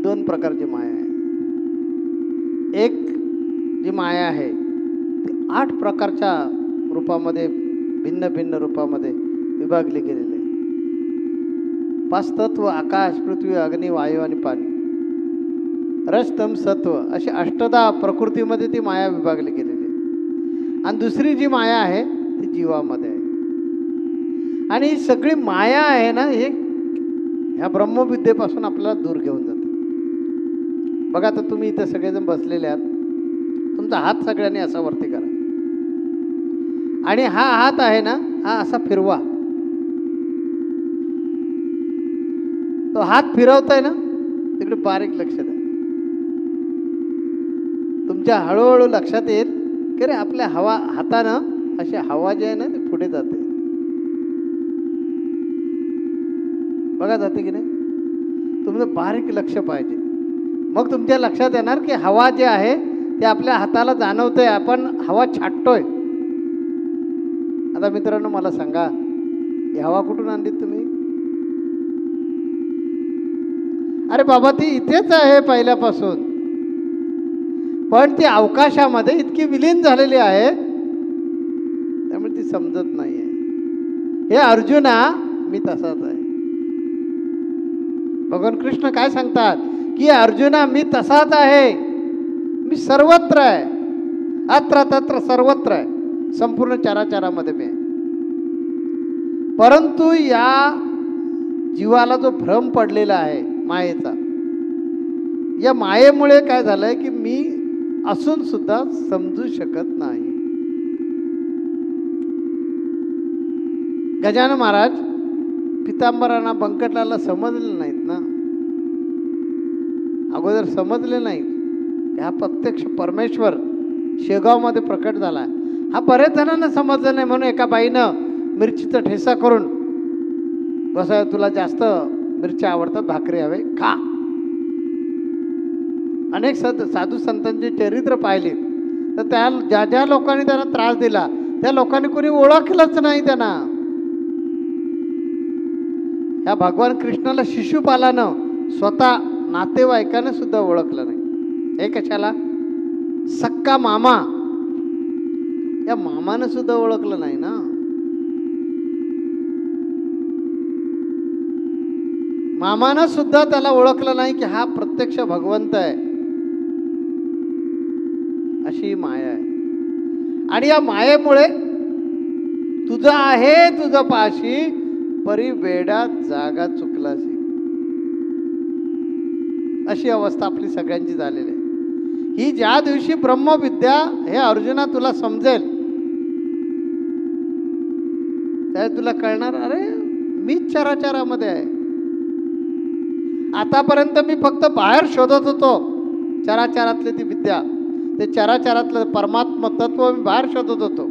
दोन प्रकारची माया आहे. एक जी माया आहे ती 8 प्रकारच्या रूपामध्ये, भिन्न भिन्न रूपामध्ये विभागली गेलेली आहे. 5 तत्व आकाश, पृथ्वी, अग्नी, वायू आणि पाणी, रज, तम, सत्व अशी अष्टधा प्रकृतीमध्ये ती माया विभागली गेलेली आहे. आणि दुसरी जी माया आहे ती जीवामध्ये आहे. आणि ही सगळी माया आहे ना, हे ह्या ब्रह्मविद्येपासून आपल्याला दूर घेऊन जाते. बघा, आता तुम्ही इथे सगळेजण बसलेले आहात, तुमचा हात सगळ्यांनी असा वरती करा आणि हा हात आहे ना, हा असा फिरवा. तो हात फिरवताय ना, तिकडे बारीक लक्ष द्या. तुमच्या हळूहळू लक्षात येईल की रे आपल्या हातानं अशी हवा जी आहे ना ती पुढे जाते. बघा, जाते की नाही? तुमचं बारीक लक्ष पाहिजे. मग तुमच्या लक्षात येणार की हवा जी आहे ते आपल्या हाताला जाणवते, आपण हवा छाटतोय. आता मित्रांनो, मला सांगा, ही हवा कुठून आणली तुम्ही? अरे बाबा, ती इथेच आहे पहिल्यापासून, पण ती अवकाशामध्ये इतकी विलीन झालेली आहे त्यामुळे ती समजत नाही आहे. हे अर्जुना, मी तसाच आहे. भगवान कृष्ण काय सांगतात की अर्जुना, मी तसाच आहे, मी सर्वत्र आहे, अत्र तत्र सर्वत्र आहे, संपूर्ण चराचरामध्ये मी आहे. परंतु या जीवाला जो भ्रम पडलेला आहे मायेचा, या मायेमुळे काय झालंय की मी असून सुद्धा समजू शकत नाही. गजानन महाराज पितांबरांना, बंकटलाला समजले नाहीत ना, अगोदर समजले नाहीत. हा प्रत्यक्ष परमेश्वर शेगावमध्ये प्रकट झाला. हा बरेच जणांना समजलं नाही, म्हणून एका बाईनं मिरचीचा ठेसा करून, बसा, तुला जास्त मिरच्या आवडतात, भाकरी हवे, खा. अनेक साधू संतांचे चरित्र पाहिले तर त्या ज्या ज्या लोकांनी त्यांना त्रास दिला त्या लोकांनी कोणी ओळखलंच नाही त्यांना. ह्या भगवान कृष्णाला शिशुपालानं स्वतः नातेवाईकानं सुद्धा ओळखलं नाही. हे कशाला? सक्का मामा, या मामानं सुद्धा ओळखलं नाही ना. मामानं सुद्धा त्याला ओळखलं नाही की हा प्रत्यक्ष भगवंत आहे. अशी माया आहे. आणि या मायेमुळे तुझं आहे तुझं पाशी, परी वेडा जागा चुकलासी, अशी अवस्था आपली सगळ्यांची झालेली आहे. ही ज्या दिवशी ब्रह्मविद्या हे अर्जुना तुला समजेल, त्या तुला कळणार, अरे मीच चराचरामध्ये आहे. आतापर्यंत मी फक्त बाहेर शोधत होतो चराचरातली ती विद्या, ते चराचरातलं परमात्मा तत्व मी बाहेर शोधत होतो.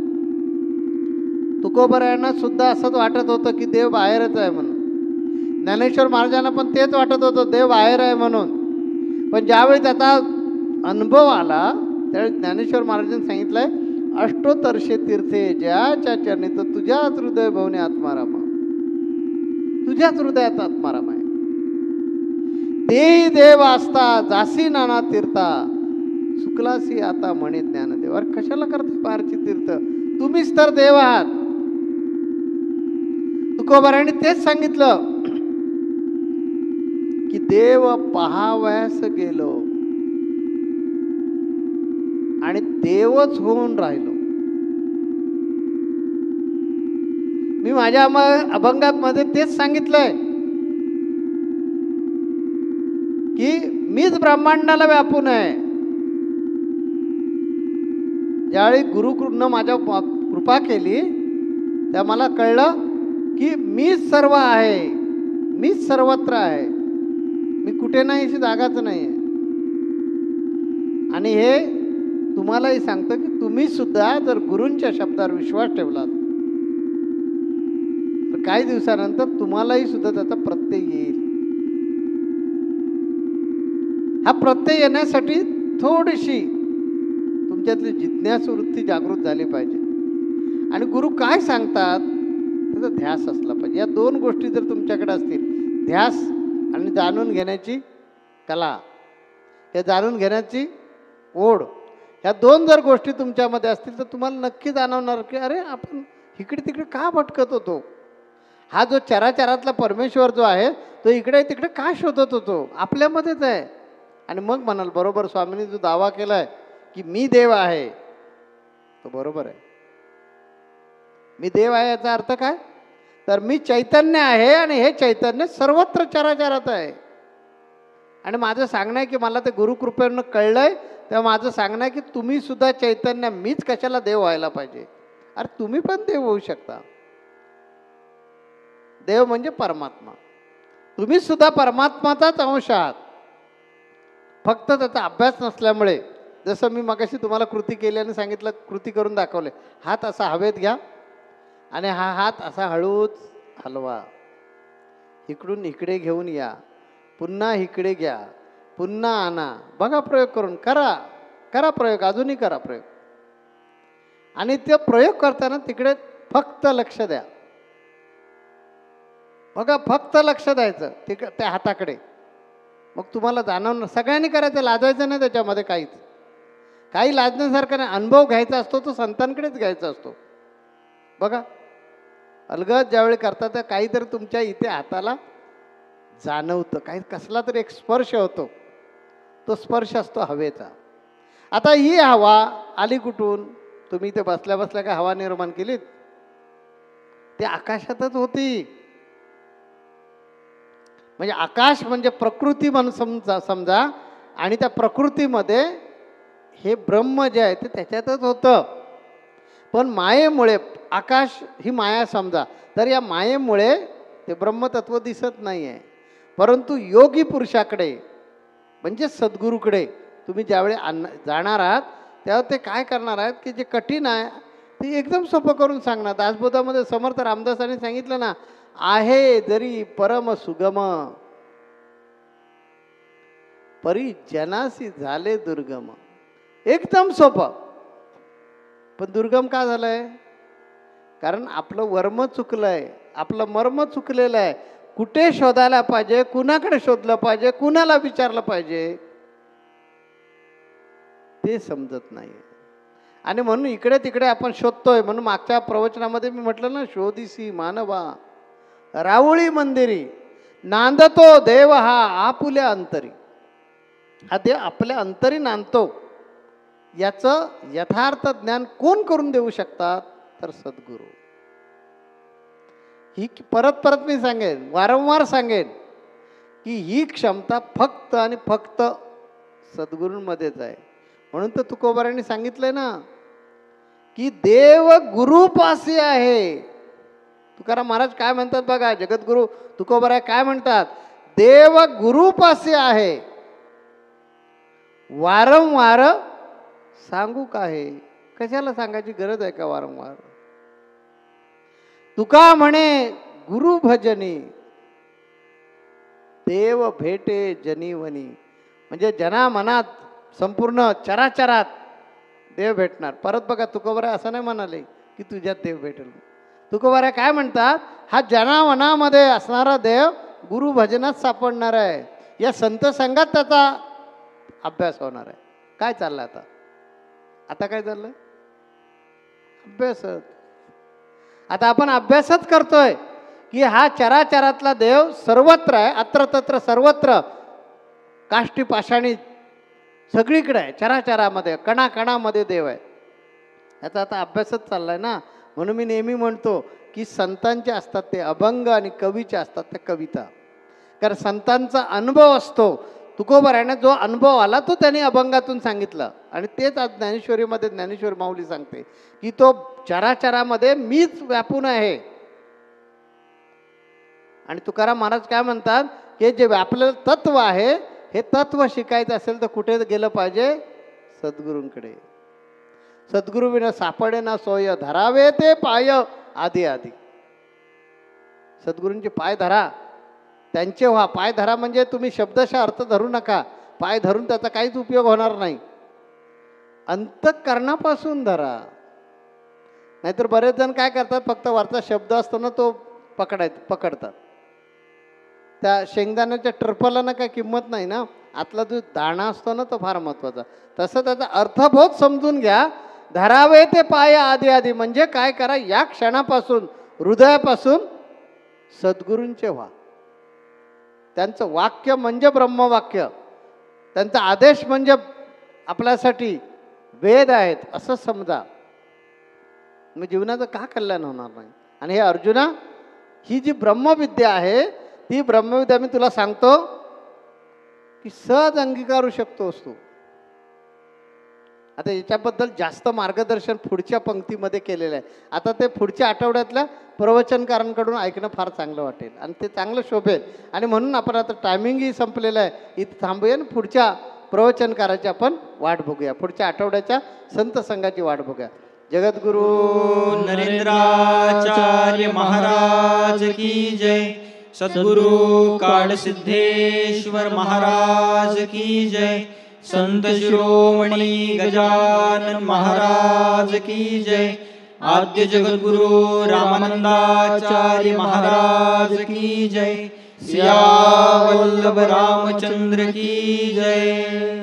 तुकोबरायांना सुद्धा असंच वाटत होतं की देव बाहेरच आहे म्हणून. ज्ञानेश्वर महाराजांना पण तेच वाटत होतं, देव बाहेर आहे म्हणून. पण ज्यावेळी त्याचा अनुभव आला त्यावेळी ज्ञानेश्वर महाराजांनी सांगितलंय, अष्टोत्तरशे तीर्थे ज्याच्या चरणी, तर तुझ्याच हृदय भवने आत्माराम, तुझ्याच हृदयात आत्माराम आहे. ते देव असता जासी नाना तीर्था, चुकलासी आता म्हणे ज्ञानदेव. अरे कशाला करते बाहेरची तीर्थ, तुम्हीच तर देव आहात. तुकोबारांनी तेच सांगितलं की देव पहावयास गेलो आणि देवच होऊन राहिलो. मी माझ्या अभंगात मध्ये तेच सांगितलंय की मीच ब्रह्मांडाला व्यापून आहे. ज्यावेळी गुरुकृष्ण माझ्या कृपा केली त्या मला कळलं की मीच सर्व आहे, मीच सर्वत्र आहे, मी कुठे नाही, अशी जागाच नाही आहे. आणि हे तुम्हालाही सांगतो की तुम्ही सुद्धा जर गुरूंच्या शब्दावर विश्वास ठेवलात तर काही दिवसानंतर तुम्हालाही सुद्धा त्याचा प्रत्यय येईल. हा प्रत्यय येण्यासाठी थोडीशी तुमच्यातली जिज्ञासू वृत्ती जागृत झाली पाहिजे. आणि गुरु काय सांगतात त्याचा ध्यास असला पाहिजे. या दोन गोष्टी जर तुमच्याकडे असतील, ध्यास आणि जाणून घेण्याची कला, हे जाणून घेण्याची ओढ, ह्या दोन जर गोष्टी तुमच्यामध्ये असतील तर तुम्हाला नक्की जाणवणार की अरे आपण इकडे तिकडे का भटकत होतो. हा जो चराचरातला परमेश्वर जो आहे तो इकडे तिकडे का शोधत होतो, आपल्यामध्येच आहे. आणि मग म्हणाल बरोबर स्वामींनी जो दावा केला आहे की मी देव आहे तो बरोबर आहे. मी देव आहे याचा अर्थ काय, तर मी चैतन्य आहे आणि हे चैतन्य सर्वत्र चराचरात आहे. आणि माझं सांगणं आहे की मला ते गुरुकृपेनं कळलंय, तेव्हा माझं सांगणं आहे की तुम्ही सुद्धा चैतन्य, मीच कशाला देव व्हायला पाहिजे. अरे तुम्ही पण देव होऊ शकता. देव म्हणजे परमात्मा, तुम्ही सुद्धा परमात्माचाच अंश आहात. फक्त त्याचा अभ्यास नसल्यामुळे, जसं मी मगाशी तुम्हाला कृती केली आणि सांगितलं, कृती करून दाखवले. हात असा हवेत घ्या आणि हा हात असा हळूच हलवा, इकडून इकडे घेऊन या, पुन्हा इकडे घ्या, पुन्हा आणा. बघा प्रयोग करून, करा करा प्रयोग, अजूनही करा प्रयोग. आणि ते प्रयोग करताना तिकडे फक्त लक्ष द्या. बघा फक्त लक्ष द्यायचं त्या हाताकडे. मग तुम्हाला जाणवणार, सगळ्यांनी करायचं, लाजायचं नाही त्याच्यामध्ये काहीच. काही लाजण्यासारखं नाही. अनुभव घ्यायचा असतो तो संतांकडेच घ्यायचा असतो. बघा अलगद ज्यावेळी करता तर काहीतरी तुमच्या इथे हाताला जाणवतं, काही कसला तरी एक स्पर्श होतो. तो स्पर्श असतो हवेचा. आता ही हवा आली कुठून, तुम्ही इथे बसल्या बसल्या काय हवा निर्माण केलीत, ते आकाशातच होती. म्हणजे आकाश म्हणजे प्रकृती म्हणून समजा. आणि त्या प्रकृतीमध्ये हे ब्रह्म जे आहे ते त्याच्यातच होतं. पण मायेमुळे, आकाश ही माया समजा, तर या मायेमुळे ते ब्रह्मतत्व दिसत नाही आहे. परंतु योगी पुरुषाकडे म्हणजे सद्गुरूकडे तुम्ही ज्यावेळी जाणार आहात तेव्हा ते काय करणार आहेत की जे कठीण आहे ते एकदम सोपं करून सांगणार. दासबोधामध्ये समर्थ रामदासांनी सांगितलं ना, आहे जरी परम सुगम, परी जनासी झाले दुर्गम. एकदम सोपं. पण दुर्गम का झालंय, कारण आपलं वर्म चुकलंय, आपलं मर्म चुकलेलं आहे. कुठे शोधायला पाहिजे, कुणाकडे शोधलं पाहिजे, कुणाला विचारलं पाहिजे ते समजत नाही. आणि म्हणून इकडे तिकडे आपण शोधतोय. म्हणून मागच्या प्रवचनामध्ये मी म्हटलं ना, शोधिसी मानवा रावळी मंदिरी, नांदतो देव हा आपुल्या अंतरी. हा देव आपल्या अंतरी नांदतो. याचं यथार्थ ज्ञान कोण करून देऊ शकतात, तर सद्गुरू. ही परत परत मी सांगेन, वारंवार सांगेन की ही क्षमता फक्त आणि फक्त सद्गुरूंमध्येच आहे. म्हणून तर तुकोबारांनी सांगितलंय ना की देव गुरुपासी आहे. तुकाराम महाराज काय म्हणतात बघा, जगद्गुरु तुकोबाराय काय म्हणतात, देव गुरुपासी आहे, वारंवार सांगू का हे. कशाला सांगायची गरज आहे का वारंवार. तुका म्हणे गुरु भजनी, देव भेटे जनीवनी. म्हणजे जना मनात, संपूर्ण चराचरात देव भेटणार. परत बघा तुकोबाराय असं नाही म्हणाले की तुझ्यात देव भेटेल. तुकोबाराय काय म्हणतात, हा जनावनामध्ये असणारा देव गुरु भजनात सापडणार आहे. या संत संघात त्याचा अभ्यास होणार आहे. काय चाललं आता, आता काय चाललंय, अभ्यासच. आता आपण अभ्यासच करतोय की हा चराचरातला देव सर्वत्र आहे, अत्र तत्र सर्वत्र, काष्टी पाषाणी सगळीकडे आहे, चराचरामध्ये कणाकणामध्ये देव आहे. याचा आता अभ्यासच चाललाय ना. म्हणून मी नेहमी म्हणतो की संतांचे असतात ते अभंग आणि कवीचे असतात त्या कविता. कारण संतांचा अनुभव असतो. तुकोबारायाने जो अनुभव आला तो त्यांनी अभंगातून सांगितला. आणि तेच आज ज्ञानेश्वरीमध्ये ज्ञानेश्वर माऊली सांगते की तो चराचरामध्ये मीच व्यापून आहे. आणि तुकाराम महाराज काय म्हणतात की जे व्यापलेलं तत्व आहे, हे तत्व शिकायचं असेल तर कुठे गेलं पाहिजे, सद्गुरूंकडे. सद्गुरु विना सापडे ना सोय, धरावे ते पाय आधी आधी. सद्गुरूंचे पाय धरा, त्यांचे व्हा. पाय धरा म्हणजे तुम्ही शब्दशः अर्थ धरू नका. पाय धरून त्याचा काहीच उपयोग होणार नाही. अंतःकरणापासून धरा. नाहीतर बरेच जण काय करतात, फक्त वरचा शब्द असतो ना तो पकडतात. त्या शेंगदाण्याच्या टरफलांना काय किंमत नाही ना, आतला जो दाणा असतो ना तो फार महत्त्वाचा. तसं त्याचा अर्थबोध समजून घ्या. धरावे ते पाय आधी आधी म्हणजे काय करा, या क्षणापासून हृदयापासून सद्गुरूंचे व्हा. त्यांचं वाक्य म्हणजे ब्रह्मवाक्य, त्यांचा आदेश म्हणजे आपल्यासाठी वेद आहेत असं समजा. मग जीवनाचं का कल्याण होणार नाही. आणि हे अर्जुना, ही जी ब्रह्मविद्या आहे ती ब्रह्मविद्या मी तुला सांगतो की सहज अंगीकारू शकतोस तू. आता याच्याबद्दल जास्त मार्गदर्शन पुढच्या पंक्तीमध्ये केलेलं आहे. आता ते पुढच्या आठवड्यातल्या प्रवचनकारांकडून ऐकणं फार चांगलं वाटेल आणि ते चांगलं शोभेल. आणि म्हणून आपण आता टायमिंगही संपलेलं आहे, इथं थांबूया आणि पुढच्या प्रवचनकाराची आपण वाट बघूया. पुढच्या आठवड्याच्या संत संघाची वाट बघूया. जगद्गुरु नरेंद्राचार्य महाराज की जय. सद्गुरु काळसिद्धेश्वर महाराज की जय. संत शिरोमणी गजानन महाराज की जय. आद्य जगद्गुरु रामानंदाचार्य महाराज की जय. सियावल्लभ रामचंद्र की जय.